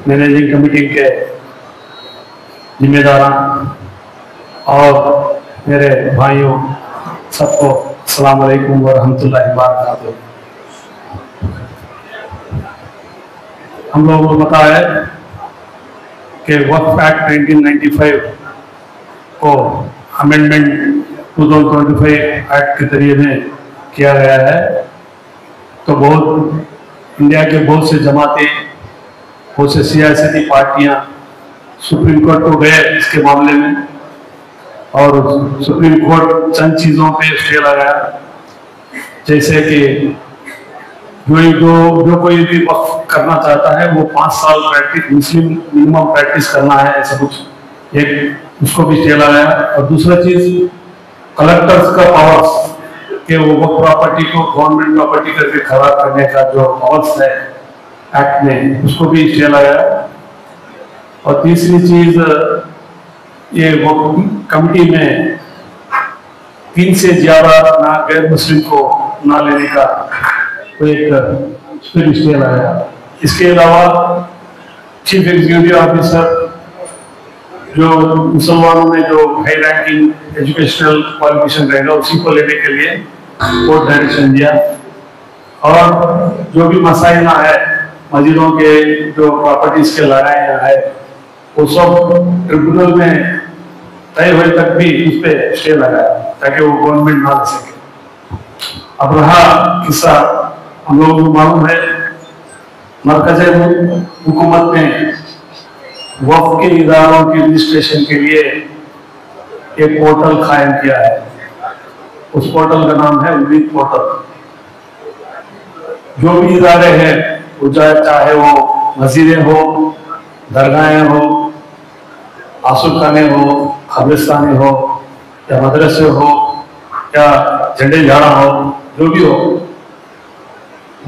Managing committee के जिम्मेदार और मेरे भाइयों सबको अस्सलाम वालेकुम व रहमतुल्लाहि व बरकातुहू। हम लोगों को पता है कि वक्फ एक्ट 1995 को अमेंडमेंट 2025 एक्ट के जरिए में किया गया है। तो बहुत इंडिया के बहुत से जमातें, बहुत से सियासी पार्टियां सुप्रीम कोर्ट को गए इसके मामले में, और सुप्रीम कोर्ट चंद चीज़ों पे स्टे लगाया, जैसे कि जो कोई भी वक्फ करना चाहता है वो 5 साल प्रैक्टिस मुस्लिम मिनिमम प्रैक्टिस करना है, ऐसा कुछ एक उसको भी स्टे लगाया। और दूसरा चीज कलेक्टर्स का पावर्स कि वो वक्फ प्रॉपर्टी को गवर्नमेंट प्रॉपर्टी करके खराब करने का जो पावर्स है एक्ट में, उसको भी स्टे लगाया। और तीसरी चीज ये वक्फ कमिटी में 3 से ज्यादा ना गैर मुस्लिम को ना लेने का तो एक स्टे लगाया। इसके अलावा चीफ एग्जीक्यूटिव ऑफिसर जो मुसलमानों में जो हाई रैंकिंग एजुकेशनल क्वालिफिकेशन रहेगा उसी को लेने के लिए कोर्ट डायरेक्शन दिया। और जो भी मसाइला है मस्जिदों के जो प्रॉपर्टीज के लड़ाई है वो सब ट्रिब्यूनल में तय हुए तक भी उस पर स्टे लगाया ताकि वो गवर्नमेंट ना ले सके। अब रहा किस्सा, हम लोगों को मालूम है मरकज़ हुकूमत ने वक्फ के इदारों के रजिस्ट्रेशन के लिए एक पोर्टल कायम किया है। उस पोर्टल का नाम है उम्मीद पोर्टल। जो भी इदारे हैं वो चाहे वो मस्जिदें हो, दरगाहें हो, आसूखाने हो, कब्रिस्ताने हो या मदरसे हो या झंडे झाड़ा हो, जो भी हो,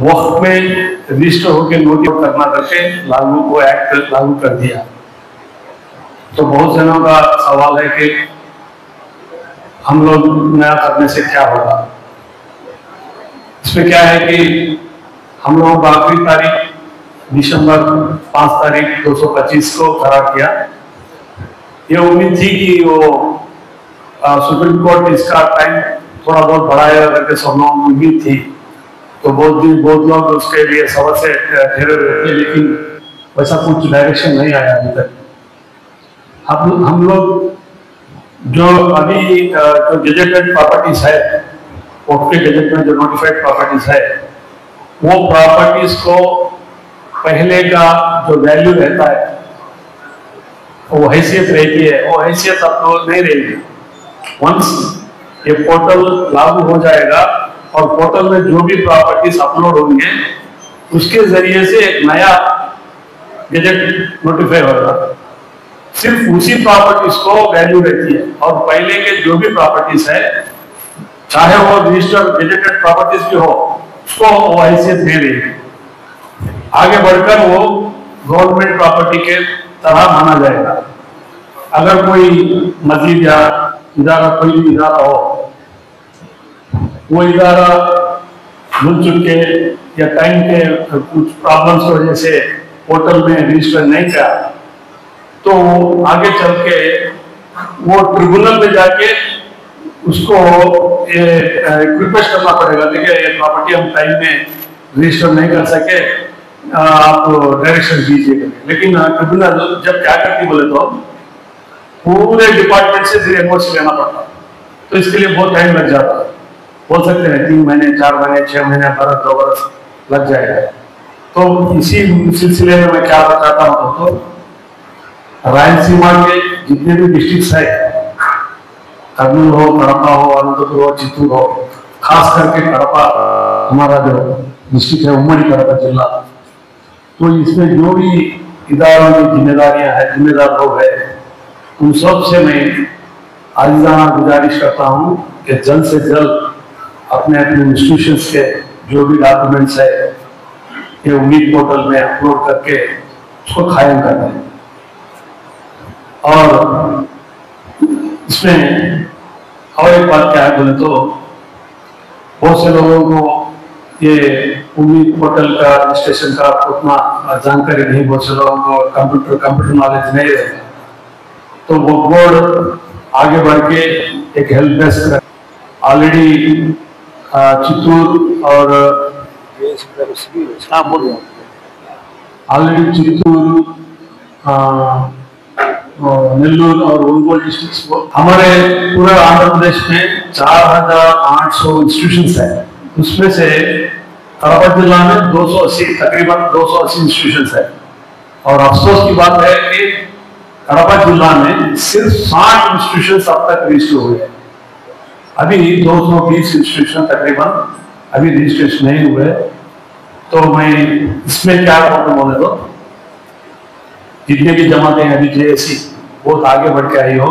वक्त में रजिस्टर होकर नोटिस करना करके एक्ट लागू कर दिया। तो बहुत जनों का सवाल है कि हम लोग नया करने से क्या होगा। इसमें क्या है कि हम लोगों को आखिरी तारीख दिसंबर 5 तारीख 2025 को करार किया। ये उम्मीद थी कि वो सुप्रीम कोर्ट इसका टाइम थोड़ा बहुत बढ़ाएगा करके सब लोगों को उम्मीद थी। तो बहुत लोग उसके लिए सबर से ठहरे हुए, लेकिन वैसा कुछ डायरेक्शन नहीं आया अभी तक। हम लोग जो अभी जो गेजेटेड प्रॉपर्टीज है, कोर्ट के गेजेट में जो नोटिफाइड प्रॉपर्टीज है, वो प्रॉपर्टीज को पहले का जो वैल्यू रहता है वो हैसियत रहती है, वो हैसियत अब तो नहीं रहेगी। वंस ये पोर्टल लागू हो जाएगा और पोर्टल में जो भी प्रॉपर्टीज अपलोड होंगे उसके जरिए से एक नया गेजेट नोटिफाई होगा। सिर्फ उसी प्रॉपर्टीज को वैल्यू रहती है और पहले के जो भी प्रॉपर्टीज है, चाहे वो रजिस्टर्ड गेजेटेड प्रॉपर्टीज भी हो, उसको वो हैसियत नहीं रहेगी। आगे बढ़कर वो गवर्नमेंट प्रॉपर्टी के तरह माना जाएगा। अगर कोई मस्जिद या इदारा, कोई भी इदारा हो, वो इदारा भूल चुक के या टाइम के कुछ प्रॉब्लम्स की वजह से पोर्टल में रजिस्टर नहीं किया, तो आगे चल के वो ट्रिब्यूनल में जाके उसको रिक्वेस्ट करना पड़ेगा। देखिए ये प्रॉपर्टी हम टाइम में रजिस्टर नहीं कर सके, आप डायरेक्शन दीजिएगा। लेकिन ट्रिब्यूनल जब क्या करती बोले तो पूरे डिपार्टमेंट से फिर एनओसी लेना पड़ता, तो इसके लिए बहुत टाइम लग जाता है। बोल सकते हैं 3 महीने, 4 महीने, 6 महीने, 2 बरस लग जाएगा। तो इसी सिलसिले में मैं क्या बताता हूँ, तो रायलसीमा के जितने भी डिस्ट्रिक्ट है, कर्नूल हो, कड़पा हो, अनंतपुर हो, चित्तूर हो, खास करके कड़पा हमारा जो डिस्ट्रिक्ट है, उमरी कड़पा जिला, तो इसमें जो भी इदारों की जिम्मेदारियां है, जिम्मेदार लोग है, उन सब से मैं आजिज़ाना गुजारिश करता हूं कि जल्द से जल्द अपने अपने इंस्टीट्यूशंस के जो भी डॉक्यूमेंट्स है ये उम्मीद पोर्टल में अपलोड करके उसको कायम कर दें। और इसमें और एक बात क्या है बोले तो बहुत से लोगों को ये उम्मीद पोर्टल का रजिस्ट्रेशन का उतना जानकारी नहीं, बहुत से लोगों को कंप्यूटर नॉलेज नहीं है, तो वो बोर्ड आगे बढ़ के एक हेल्प डेस्क ऑलरेडी चित्तूर और ऑलरेडी चित्तूर, नेल्लूर और ओंगोल डिस्ट्रिक्ट, हमारे पूरे आंध्र प्रदेश में 4800 इंस्टीट्यूशंस है। उसमें से कड़पा जिला में 280, तकरीबन 280 इंस्टीट्यूशंस है। और अफसोस की बात है कि कड़पा जिला में सिर्फ 60 इंस्टीट्यूशंस अब तक रजिस्टर हुए हैं। अभी 220 इंस्टीट्यूशन तकरीबन अभी रजिस्ट्रेशन नहीं हुए। तो मैं इसमें क्या प्रॉब्लम होने दो, जितने भी जमातें हैं अभी जेएसी बहुत आगे बढ़ के आई हो,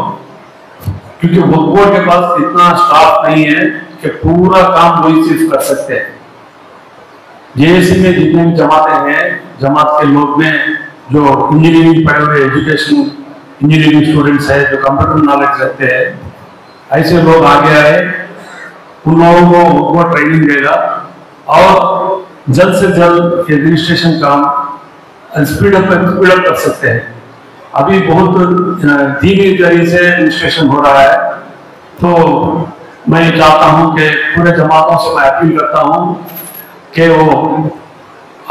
क्योंकि वक्फ बोर्ड के पास इतना स्टाफ नहीं है कि पूरा काम वही सिर्फ कर सकते हैं। जेएसी में जितने भी जमातें हैं, जमात के लोग में जो इंजीनियरिंग पढ़े हुए एजुकेशन इंजीनियरिंग स्टूडेंट्स है, जो कंप्यूटर नॉलेज रखते हैं, ऐसे लोग आगे आए, उन लोगों को वो ट्रेनिंग देगा और जल्द से जल्द रजिस्ट्रेशन काम स्पीडअप कर सकते हैं। अभी बहुत धीमी गति से रजिस्ट्रेशन हो रहा है। तो मैं चाहता हूं कि पूरे जमातों से मैं अपील करता हूं कि वो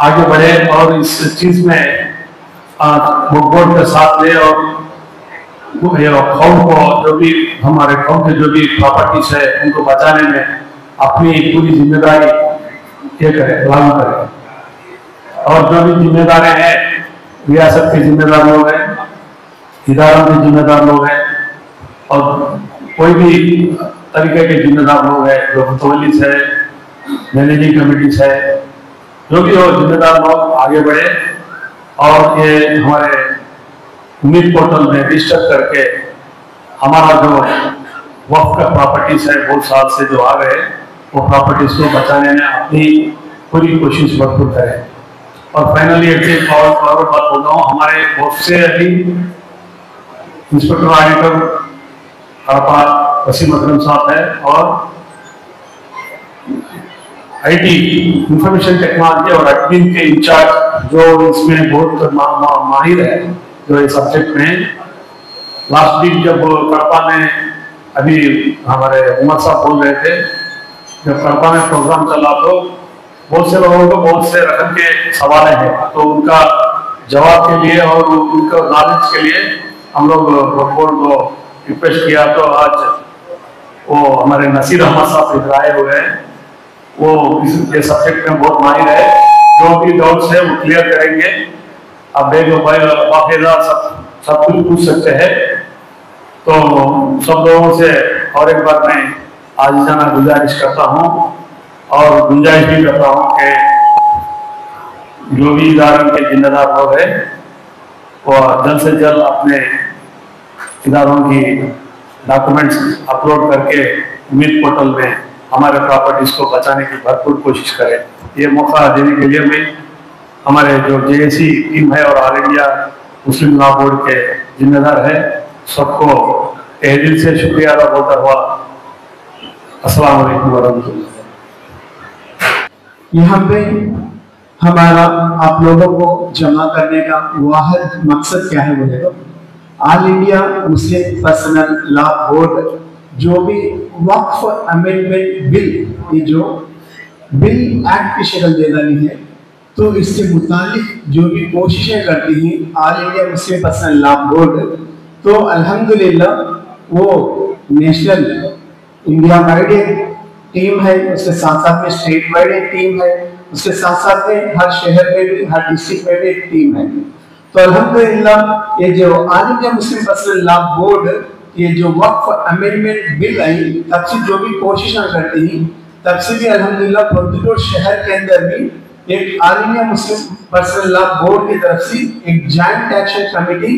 आगे बढ़े और इस चीज में बोर्ड के साथ ले, और कौम को जो भी हमारे कौम के जो भी प्रॉपर्टीज है उनको बचाने में अपनी पूरी जिम्मेदारी ये करें, लागू करें। और जो भी जिम्मेदार हैं, रियासत के जिम्मेदार लोग हैं, इदारों के जिम्मेदार लोग हैं, और कोई भी तरीके के जिम्मेदार लोग हैं, जो मुतवल्लिस है, मैनेजिंग कमेटीज है, जो भी हो जिम्मेदार लोग आगे बढ़े और ये हमारे उम्मीद पोर्टल में रजिस्टर करके हमारा जो वक्फ का प्रॉपर्टीज है बहुत साल से जो आ गए, वो प्रॉपर्टीज को बचाने में अपनी पूरी कोशिश भरपूर करें। और फाइनली एक और बात बोल रहा हूँ, हमारे बहुत से अभी इंस्पेक्टर ऑडिटर वसीम अकरम साहब है, और आईटी इंफॉर्मेशन टेक्नोलॉजी और एडमिन के इंचार्ज जो इसमें बहुत माहिर है जो इस सब्जेक्ट में। लास्ट वीक जब कड़पा में अभी हमारे उमर साहब बोल रहे थे, जब कड़पा में प्रोग्राम चला तो बहुत से लोगों को बहुत से रकम के सवाल हैं, तो उनका जवाब के लिए और उनका नॉलेज के लिए हम लोग बोर्ड को रिक्वेस्ट किया। तो आज वो हमारे नसीर अहमद साहब इधर आए हुए हैं, वो इस सब्जेक्ट में बहुत माहिर है, जो भी डाउट्स है वो क्लियर करेंगे। अब बाकायदा सब कुछ पूछ सकते हैं। तो सब लोगों से और एक बार मैं आज जाना गुजारिश करता हूँ, और गुंजाइश भी करता हूँ कि जो भी इदारों के जिम्मेदार लोग हैं वो जल्द से जल्द अपने इदारों की डॉक्यूमेंट्स अपलोड करके उम्मीद पोर्टल में हमारे प्रॉपर्टीज को बचाने की भरपूर कोशिश करें। ये मौका देने के लिए मैं हमारे जो जेएसी टीम है और all India Muslim law board के जिम्मेदार है, सबको तहे दिल से शुक्रिया अदा होता हुआ अस्सलाम वालेकुम वरहमतुल्लाह। यहाँ पे हमारा आप लोगों को जमा करने का वाहिद मकसद क्या है बोले तो all India Muslim personal law board जो भी वक्फ अमेंडमेंट बिल, ये जो बिल एक्ट की शक्ल दे रही है, तो इससे मुतालिक जो भी कोशिशें करती हैं all India Muslim personal law board, तो अल्हम्दुलिल्लाह वो नेशनल इंडिया वाइड एक टीम है, उसके साथ साथ में स्टेट वाइड एक टीम है, उसके साथ साथ में हर शहर में भी हर डिस्ट्रिक्ट में भी एक टीम है। तो अल्हम्दुलिल्लाह ये जो all India Muslim personal law board, ये जो वक्फ अमेंडमेंट बिल आई तब से जो भी कोशिशें करती हैं, तब से भी अल्हम्दुलिल्लाह फतेहपुर शहर के अंदर भी एक all India Muslim personal law board की तरफ से एक जॉइंट एक्शन कमेटी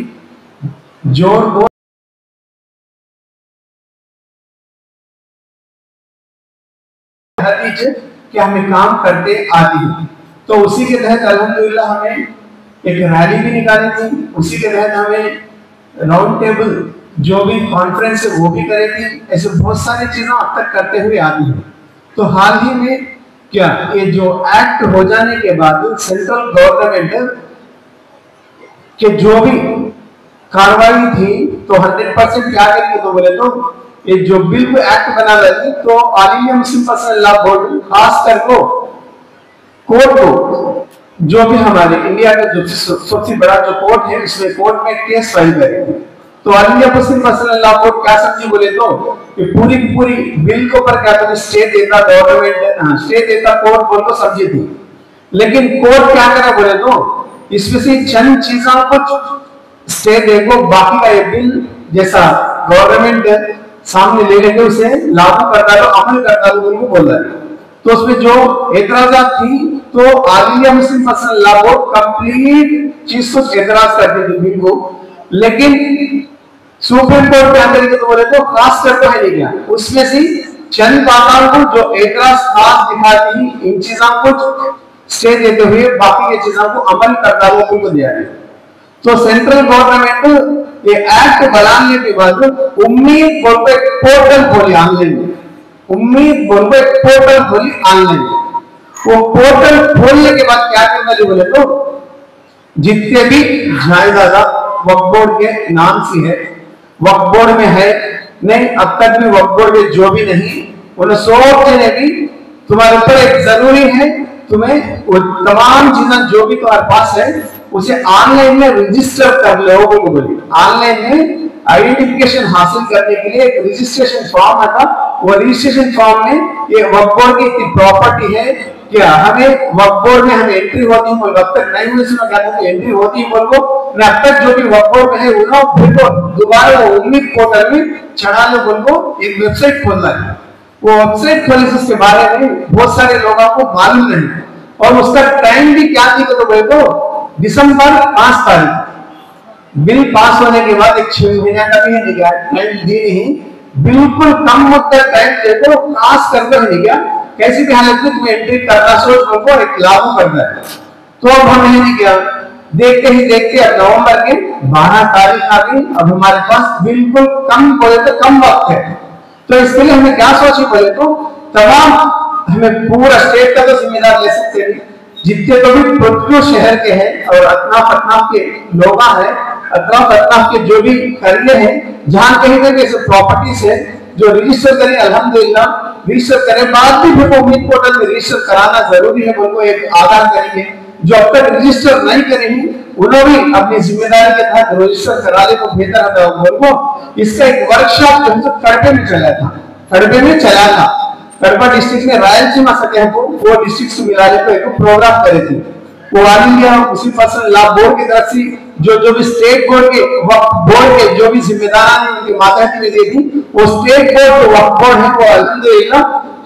जोर कि हमें काम करते आती है। तो उसी के तहत अल्हम्दुलिल्लाह हमें एक रैली भी निकाली थी, उसी के तहत हमें राउंड टेबल जो भी कॉन्फ्रेंस है वो भी करे थी। ऐसे बहुत सारी चीजें अब तक करते हुए आती हैं। तो हाल ही में क्या ये जो एक्ट हो जाने के बाद सेंट्रल गवर्नमेंट के जो भी कार्रवाई थी तो 100% क्या करेगी, तो बोले तो ये जो बिल को एक्ट बना रही तो all India Muslim personal law board खास कर को कोर्ट को, जो भी हमारे इंडिया का जो सबसे बड़ा जो कोर्ट है उसमें कोर्ट में केस फाइल करेगी। तो all India Muslim personal law board क्या समझी, बोले तो कि पूरी की पूरी बिल के ऊपर क्या तो स्टे देता गवर्नमेंट, स्टे देता कोर्ट बोल को समझी थी। लेकिन कोर्ट क्या करा, बोले तो इसमें से चंद चीजों को स्टे देखो, बाकी का ये बिल जैसा गवर्नमेंट सामने ले लेके उसे लागू करता है, अमल करता है बोल को बोल रहा है। तो उसमें जो एतराजात थी तो all India Muslim personal law board complete चीज को एतराज करती थी बिल को, लेकिन सुप्रीम कोर्ट क्या करेगी, तो बोले तो खास करता है नहीं क्या, उसमें से चंद बातों को जो एतराज खास दिखाती इन चीजों को स्टे देते हुए बाकी के चीजों को अमल करता हुआ उनको दिया गया। तो सेंट्रल गवर्नमेंट ये एक्ट बनाने के बाद उम्मीद बोल पे पोर्टल खोली ऑनलाइन, उम्मीद बोल पे पोर्टल खोली ऑनलाइन। वो पोर्टल खोलने के बाद क्या करना है, बोले तो जितने भी जायदाद वक्फ बोर्ड के नाम से है, वक्फ बोर्ड में है नहीं, अब तक भी वक्फ बोर्ड में जो भी नहीं, उन्हें सब जने भी तुम्हारे ऊपर एक जरूरी है, तुम्हें वो तमाम चीजें जो भी तुम्हारे पास है उसे ऑनलाइन में रजिस्टर कर लो। बोलिए ऑनलाइन में आइडेंटिफिकेशन हासिल करने के लिए एक रजिस्ट्रेशन फॉर्म आता, वो रजिस्ट्रेशन फॉर्म में ये वक्फ बोर्ड की इतनी प्रॉपर्टी है कि हमें वक्फ बोर्ड में हमें एंट्री होती है, बोल अब तक नहीं हुई सुना क्या तो एंट्री होती है बोल को ना, अब तक जो भी वक्फ बोर्ड में है उन्होंने फिर को दोबारा वो उम्मीद पोर्टल में चढ़ा लो बोल को एक वेबसाइट खोलना है। वो वेबसाइट खोलने से उसके बारे में बहुत सारे लोगों को मालूम नहीं, और उसका टाइम भी क्या थी तो बोले तो दिसंबर 5 तारीख बिल पास होने के बाद एक 6 महीने का भी नहीं गया टाइम दी नहीं, बिल्कुल कम मुद्दा टाइम दे दो, खास करके नहीं गया, कैसी भी हालत में तुम्हें एंट्री करना सोच को एक लागू करना है। तो अब हम नहीं किया, देखते ही देखते अब नवंबर के 12 तारीख आ गई, अब हमारे पास बिल्कुल कम बोले तो कम वक्त है। तो इसके लिए हमें क्या सोचे, बोले तो तमाम हमें पूरा स्टेट का तो जिम्मेदार ले सकते हैं, जितने तो भी पृथ्वी शहर के हैं और अतनाफ अतनाफ के लोग हैं, अतनाफ अतनाफ के जो भी करिए हैं, जहां कहीं ना कहीं प्रॉपर्टीज है जो रजिस्टर करें, अल्हम्दुलिल्लाह रजिस्टर करें, बाद में भी उम्मीद पोर्टल में रजिस्टर कराना जरूरी है, उनको एक आगाह करेंगे। जो अब तक रजिस्टर नहीं करेंगे उन्होंने भी अपनी जिम्मेदारी के तहत रजिस्टर करा ले तो बेहतर होता है। उनको इसका एक वर्कशॉप जो कड़बे में चला था, कड़बे में चला था, कड़बा डिस्ट्रिक्ट में रायलसीमा सके को वो डिस्ट्रिक्ट को मिला ले तो एक प्रोग्राम करे थे। वो all India Muslim personal law board की तरफ से जो भी स्टेट बोर्ड के वक्फ बोर्ड के जो भी जिम्मेदार हैं उनके मातहत में दी थी, वो स्टेट बोर्ड जो वक्फ बोर्ड है वो अल्हम्दुलिल्लाह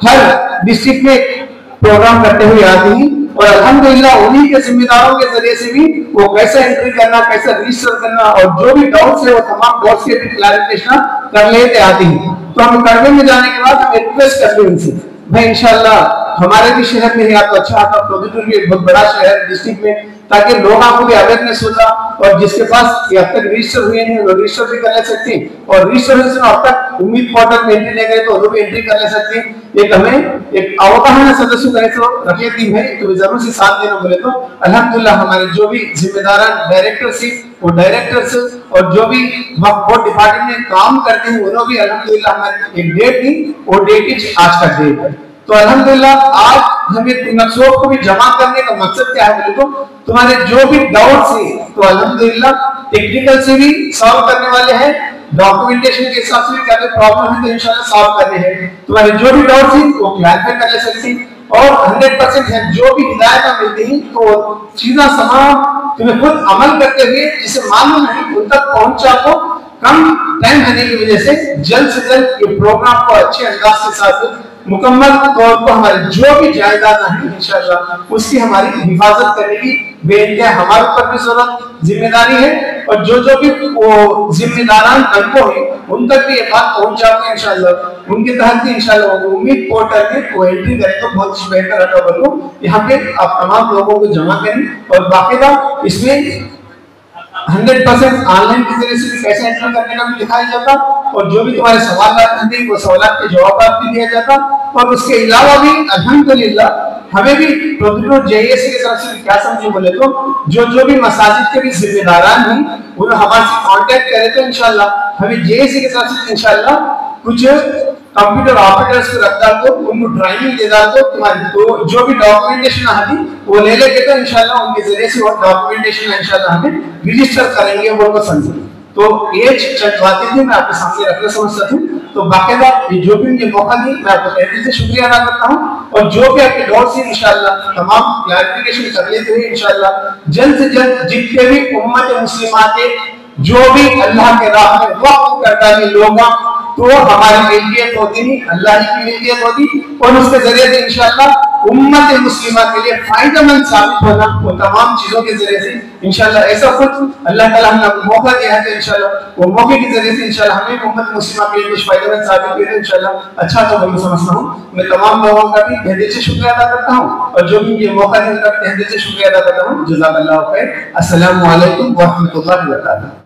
हर डिस्ट्रिक्ट में प्रोग्राम करते हुए आती है, और अल्हम्दुलिल्लाह उन्हीं के जिम्मेदारों के जरिए से भी वो कैसे एंट्री करना, कैसे रजिस्टर करना और जो भी डाउट्स है वो तमाम डाउट्स के भी क्लैरिफिकेशन कर लेते आती है। तो हम कड़वे में जाने के बाद हम रिक्वेस्ट करते हैं उनसे, भाई इंशाल्लाह हमारे भी शहर में है तो अच्छा आता, प्रोजेक्ट भी एक बहुत बड़ा शहर डिस्ट्रिक्ट में, ताकि लोगों को भी अवेयरनेस होगा, और जिसके पास अब तक रजिस्टर हुए नहीं वो रजिस्टर भी कर ले सकते हैं, और रजिस्ट्रेशन अब तक उम्मीद पोर्टल में एंट्री नहीं करे तो वो भी एंट्री कर ले सकते हैं। एक हमें एक अवगाहन सदस्य रहे तो रखे टीम है तो जरूर से साथ देना। बोले तो अल्हम्दुलिल्लाह हमारे जो भी जिम्मेदार डायरेक्टरशिप वो डायरेक्टर्स और जो भी वक्फ बोर्ड डिपार्टमेंट में काम करते हैं उन्होंने भी अल्हम्दुलिल्लाह हमारी एक डेट दी, वो डेट आज का डेट है। तो अल्हम्दुलिल्लाह आज हमें नक्शों को भी जमा करने का मकसद क्या है, बोले तो तुम्हारे जो भी डाउट्स है तो अल्हम्दुलिल्लाह टेक्निकल से भी सॉल्व करने वाले हैं, डॉक्यूमेंटेशन के हिसाब से भी क्या प्रॉब्लम है तो इंशाल्लाह सॉल्व करने हैं। तुम्हारे जो भी डाउट्स हैं वो क्लैरिफाई कर ले सकते हैं, और 100% है जो भी हिदायत मिलती है तो चीजें तमाम तुम्हें खुद अमल करते हुए जिसे मालूम है उन तक पहुंचा को कम टाइम होने की वजह से जल्द ये प्रोग्राम को अच्छे अंदाज के साथ मुकम्मल तौर पर हमारे जो भी जायदाद है इंशाअल्लाह उसकी हमारी हिफाजत करने की बेइंतहा हमारे ऊपर भी जरूरत जिम्मेदारी है, और जो भी वो जिम्मेदारान तबको है उन तक भी ये बात पहुंच जाए इंशाअल्लाह, उनके तहत भी इंशाअल्लाह उम्मीद पोर्टल में वो एंट्री करें तो बहुत बेहतर रहता है। यहाँ पे आप तमाम लोगों को जमा करें और बाकायदा इसमें 100% ऑनलाइन के जरिए से भी पैसे एंटर करने का भी दिखाया जाता, और जो भी तुम्हारे सवाल थे वो सवाल के जवाब भी दिया जाता। और उसके अलावा भी अल्हम्दुलिल्लाह हमें भी प्रोग्राम जेएसी की तरफ से क्या समझे बोले तो जो भी मसाजिद के भी जिम्मेदारान हैं वो हमारे से कांटेक्ट करे तो इंशाल्लाह हमें जेएसी की तरफ से इंशाल्लाह कुछ कंप्यूटर ऑपरेटर्स को रखता को उनको ट्रेनिंग दे डाल तो तुम्हारी तो जो भी डॉक्यूमेंटेशन आदि वो ले लेके तो इंशाल्लाह उनके जरिए से वो डॉक्यूमेंटेशन इंशाल्लाह हमें रजिस्टर करेंगे वो को समझे। तो ये चंद बातें थी मैं आपके सामने रखना समझता हूँ। तो बाकायदा जो भी मुझे मौका दी मैं आपको तहे दिल से शुक्रिया अदा करता हूँ, और जो भी आपके दौर से इंशाल्लाह तमाम क्लैरिफिकेशन कर लेते हुए इंशाल्लाह जल्द से जल्द जितने भी उम्मत मुस्लिमा के जो भी अल्लाह के राह में वक्त करता है लोग तो हमारी मिल्कियत होती नहीं, अल्लाह की मिल्कियत होती, और उसके जरिए से इंशाल्लाह उम्मत मुस्लिमा के लिए फायदेमंद साबित होना वो तमाम चीजों के जरिए से इंशाल्लाह ऐसा कुछ अल्लाह ताला हमें मौका दिया है तो इंशाल्लाह वो मौके के जरिए से इंशाल्लाह हमें उम्मत मुस्लिमा के लिए कुछ फायदेमंद साबित हुए तो इंशाल्लाह अच्छा तो मैं समझता हूँ। मैं तमाम लोगों का भी तहे दिल से शुक्रिया अदा करता हूँ, और जो भी ये मौका दिया उनका तहे दिल से शुक्रिया अदा करता हूँ। जज़ाकल्लाहु खैर। अस्सलामु अलैकुम व रहमतुल्लाहि व बरकातहू।